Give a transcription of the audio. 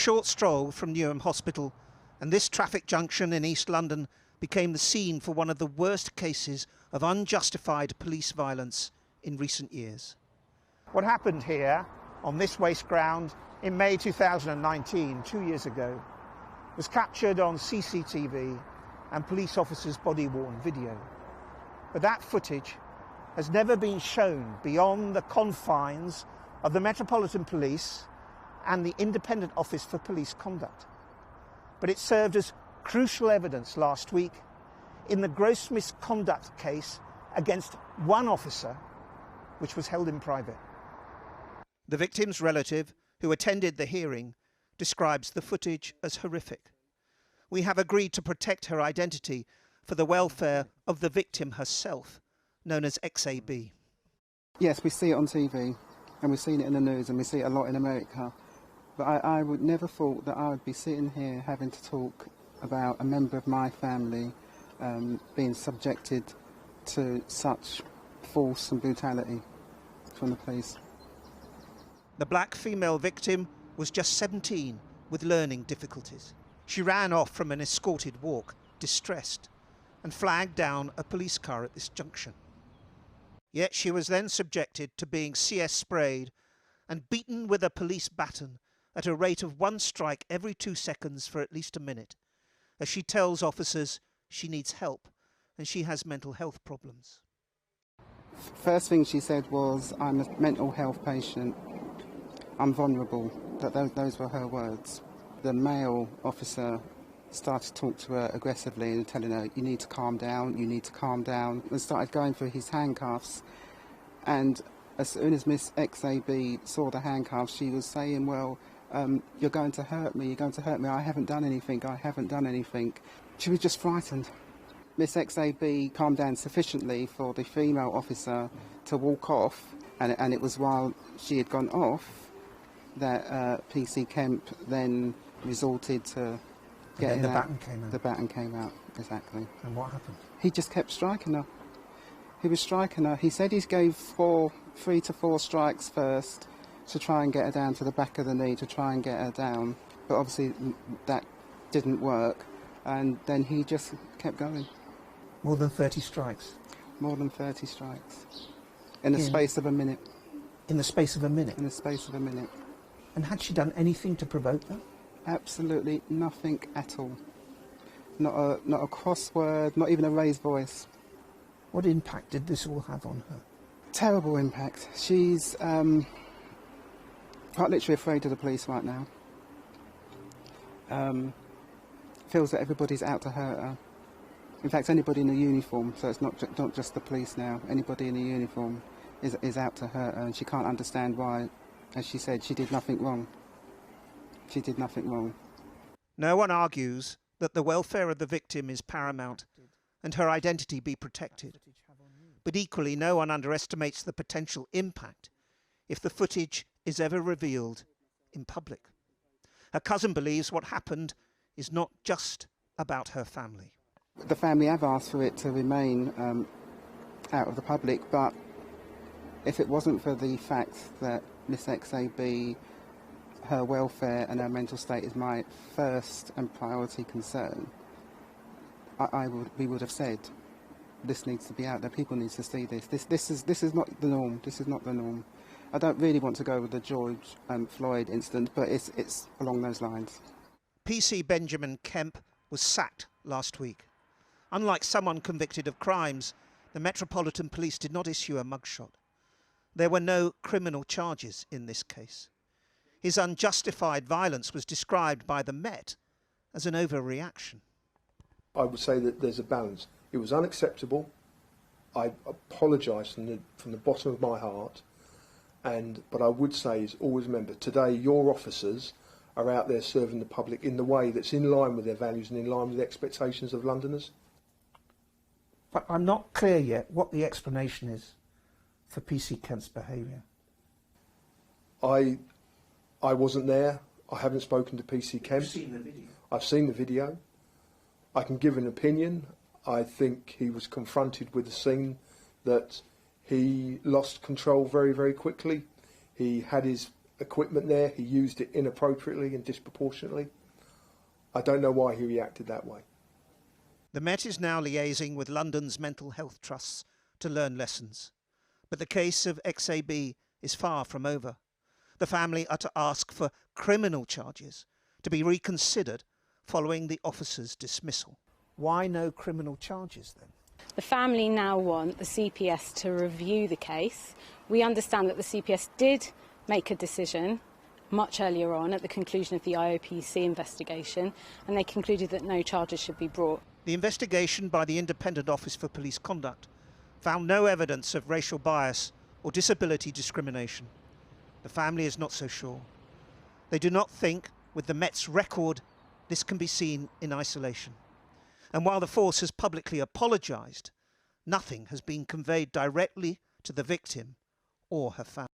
short stroll from Newham Hospital, and this traffic junction in East London became the scene for one of the worst cases of unjustified police violence in recent years. What happened here on this waste ground in May 2019, 2 years ago, was captured on CCTV and police officers' body-worn video. But that footage has never been shown beyond the confines of the Metropolitan Police and the Independent Office for Police Conduct. But it served as crucial evidence last week in the gross misconduct case against one officer, which was held in private. The victim's relative, who attended the hearing, describes the footage as horrific. We have agreed to protect her identity for the welfare of the victim herself, known as XAB. Yes, we see it on TV, and we've seen it in the news, and we see it a lot in America. But I would never thought that I would be sitting here having to talk about a member of my family being subjected to such force and brutality from the police. The black female victim was just 17 with learning difficulties. She ran off from an escorted walk, distressed, and flagged down a police car at this junction. Yet she was then subjected to being CS sprayed and beaten with a police baton at a rate of 1 strike every 2 seconds for at least a minute, as she tells officers she needs help and she has mental health problems. First thing she said was, "I'm a mental health patient. I'm vulnerable." Those were her words. The male officer started to talk to her aggressively and telling her, "You need to calm down, you need to calm down," and started going through his handcuffs. And as soon as Miss XAB saw the handcuffs, she was saying, "Well, you're going to hurt me, you're going to hurt me, I haven't done anything, I haven't done anything." She was just frightened. Miss XAB calmed down sufficiently for the female officer to walk off, and it was while she had gone off that PC Kemp then resorted to getting the baton came out. The baton came out, exactly. And what happened? He just kept striking her. He was striking her. He said he gave 3 to 4 strikes first to try and get her down to the back of the knee, to try and get her down. But obviously that didn't work, and then he just kept going. More than 30 strikes? More than 30 strikes. In the space of a minute. In the space of a minute? In the space of a minute. And had she done anything to provoke that? Absolutely nothing at all. Not a crossword, not even a raised voice. What impact did this all have on her? Terrible impact. She's quite literally afraid of the police right now. Feels that everybody's out to hurt her. In fact, anybody in a uniform, so it's not just the police now, anybody in a uniform is out to hurt her, and she can't understand why. As she said, she did nothing wrong. She did nothing wrong. No one argues that the welfare of the victim is paramount and her identity be protected. But equally, no one underestimates the potential impact if the footage is ever revealed in public. Her cousin believes what happened is not just about her family. The family have asked for it to remain out of the public, but if it wasn't for the fact that Miss XAB, her welfare and her mental state is my first and priority concern, we would have said, this needs to be out there, people need to see this. This is not the norm, this is not the norm. I don't really want to go with the George Floyd incident, but it's along those lines. PC Benjamin Kemp was sacked last week. Unlike someone convicted of crimes, the Metropolitan Police did not issue a mugshot. There were no criminal charges in this case. His unjustified violence was described by the Met as an overreaction. I would say that there's a balance. It was unacceptable. I apologise from the bottom of my heart. But I would say is always remember, today your officers are out there serving the public in the way that's in line with their values and in line with the expectations of Londoners. But I'm not clear yet what the explanation is for PC Kemp's behaviour. I wasn't there. I haven't spoken to PC Kemp. You've seen the video? I've seen the video. I can give an opinion. I think he was confronted with a scene that he lost control very, very quickly. He had his equipment there. He used it inappropriately and disproportionately. I don't know why he reacted that way. The Met is now liaising with London's mental health trusts to learn lessons. But the case of XAB is far from over. The family are to ask for criminal charges to be reconsidered following the officer's dismissal. Why no criminal charges then? The family now want the CPS to review the case. We understand that the CPS did make a decision much earlier on at the conclusion of the IOPC investigation, and they concluded that no charges should be brought. The investigation by the Independent Office for Police Conduct found no evidence of racial bias or disability discrimination. The family is not so sure. They do not think, with the Met's record, this can be seen in isolation. And while the force has publicly apologised, nothing has been conveyed directly to the victim or her family.